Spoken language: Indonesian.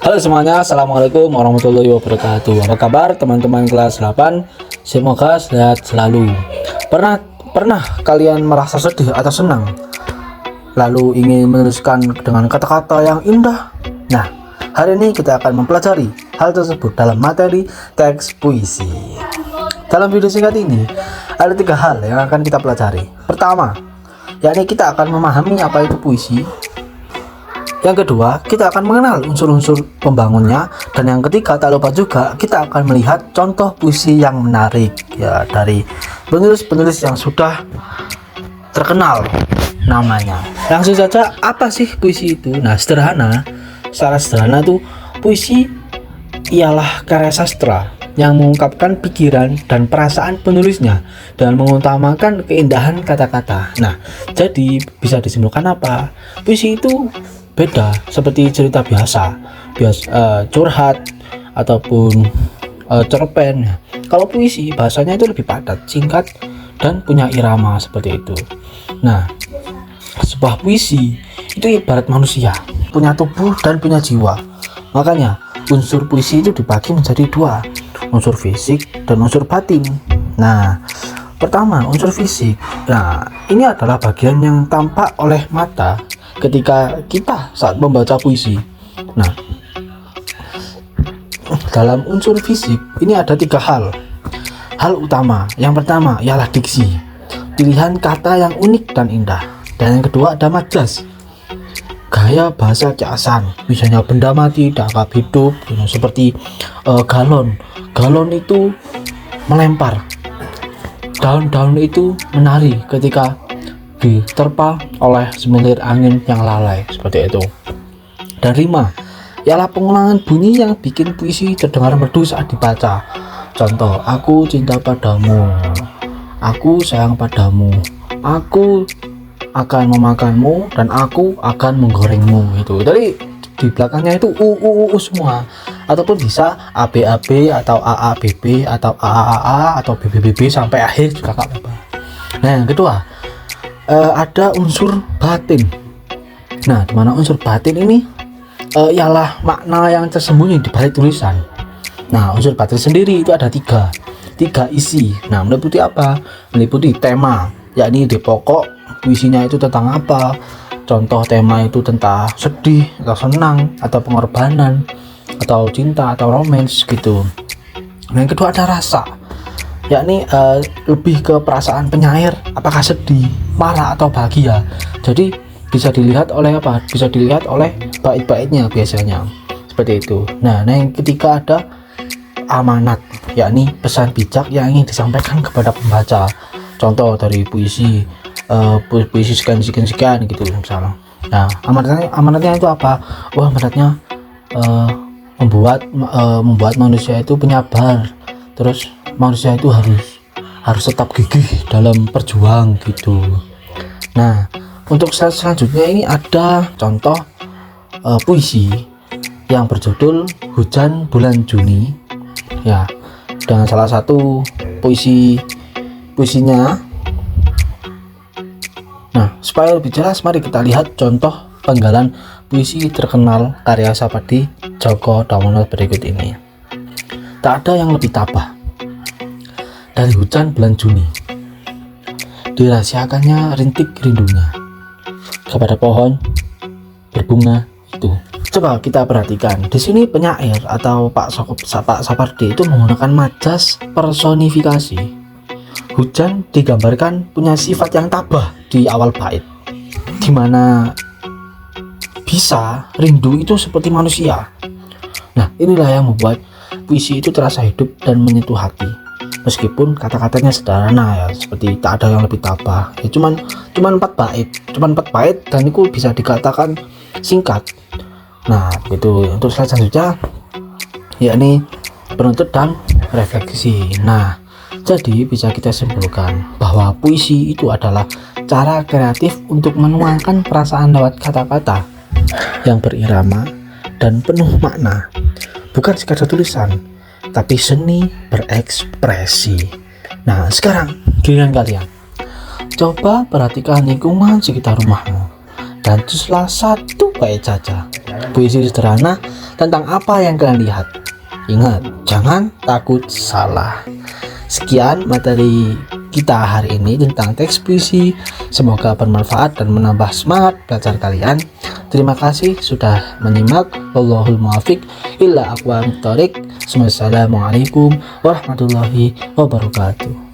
Halo semuanya, Assalamualaikum warahmatullahi wabarakatuh. Apa kabar teman-teman kelas 8? Semoga sehat selalu. Pernah kalian merasa sedih atau senang, lalu ingin menuliskan dengan kata-kata yang indah? Nah, hari ini kita akan mempelajari hal tersebut dalam materi teks puisi. Dalam video singkat ini, ada 3 hal yang akan kita pelajari. Pertama, yakni kita akan memahami apa itu puisi. Yang kedua, kita akan mengenal unsur-unsur pembangunnya. Dan yang ketiga, tak lupa juga kita akan melihat contoh puisi yang menarik ya dari penulis-penulis yang sudah terkenal namanya. Langsung saja, apa sih puisi itu? Nah, secara sederhana tuh puisi ialah karya sastra yang mengungkapkan pikiran dan perasaan penulisnya dan mengutamakan keindahan kata-kata. Nah, jadi bisa disimpulkan apa? Puisi itu beda seperti cerita biasa, curhat ataupun cerpen. Kalau puisi bahasanya itu lebih padat, singkat, dan punya irama seperti itu. Nah, sebuah puisi itu ibarat manusia, punya tubuh dan punya jiwa. Makanya unsur puisi itu dibagi menjadi 2, unsur fisik dan unsur batin. Nah, pertama, unsur fisik. Nah, ini adalah bagian yang tampak oleh mata ketika kita saat membaca puisi. Nah, dalam unsur fisik ini ada 3 hal utama. Yang pertama ialah diksi, pilihan kata yang unik dan indah. Dan yang kedua ada majas, gaya bahasa kiasan, misalnya benda mati dianggap hidup, seperti galon itu melempar, daun-daun itu menari ketika diterpa oleh semilir angin yang lalai, seperti itu. Dan rima ialah pengulangan bunyi yang bikin puisi terdengar merdu saat dibaca. Contoh, aku cinta padamu, aku sayang padamu, aku akan memakanmu, dan aku akan menggorengmu. Itu jadi di belakangnya itu u semua, ataupun bisa ab atau aabb atau aaaa atau bb sampai akhir juga gak apa-apa. Nah, yang kedua ada unsur batin. Nah, dimana unsur batin ini ialah makna yang tersembunyi di balik tulisan. Nah, unsur batin sendiri itu ada 3 isi. Nah, meliputi apa? Meliputi tema, yakni di pokok puisinya itu tentang apa. Contoh tema itu tentang sedih atau senang atau pengorbanan atau cinta atau romance gitu. Nah, yang kedua ada rasa, yakni lebih ke perasaan penyair, apakah sedih, marah atau bahagia. Jadi bisa dilihat oleh apa? Bisa dilihat oleh bait-baitnya biasanya, seperti itu. Nah, yang ketiga ada amanat, yakni pesan bijak yang ingin disampaikan kepada pembaca. Contoh dari puisi sekian gitu misalnya. Nah, amanatnya itu apa? Wah, amanatnya membuat manusia itu penyabar. Terus manusia itu harus tetap gigih dalam berjuang gitu. Nah, untuk slide selanjutnya ini ada contoh puisi yang berjudul Hujan Bulan Juni ya, dengan salah satu puisinya. Nah, supaya lebih jelas, mari kita lihat contoh penggalan puisi terkenal karya Sapadi Djoko Damono berikut ini. Tak ada yang lebih tabah dari hujan bulan Juni, dirahasiakannya rintik rindunya kepada pohon berbunga itu. Coba kita perhatikan di sini, penyair atau Pak Sapardi itu menggunakan majas personifikasi. Hujan digambarkan punya sifat yang tabah di awal bait, dimana bisa rindu itu seperti manusia. Nah, inilah yang membuat puisi itu terasa hidup dan menyentuh hati. Meskipun kata-katanya sederhana ya, seperti tak ada yang lebih tabah ya, cuman 4 bait dan itu bisa dikatakan singkat. Nah, itu untuk slide selanjutnya, yakni penuntut dan refleksi. Nah, jadi bisa kita simpulkan bahwa puisi itu adalah cara kreatif untuk menuangkan perasaan lewat kata-kata yang berirama dan penuh makna, bukan sekadar tulisan tapi seni berekspresi. Nah, sekarang giliran kalian. Coba perhatikan lingkungan sekitar rumahmu dan tulislah 1 bait saja. Puisi sederhana tentang apa yang kalian lihat. Ingat, jangan takut salah. Sekian materi kita hari ini tentang teks puisi. Semoga bermanfaat dan menambah semangat belajar kalian. Terima kasih sudah menyimak. Wallahul muwaffiq illa aqwamit thoriq. Wassalamualaikum warahmatullahi wabarakatuh.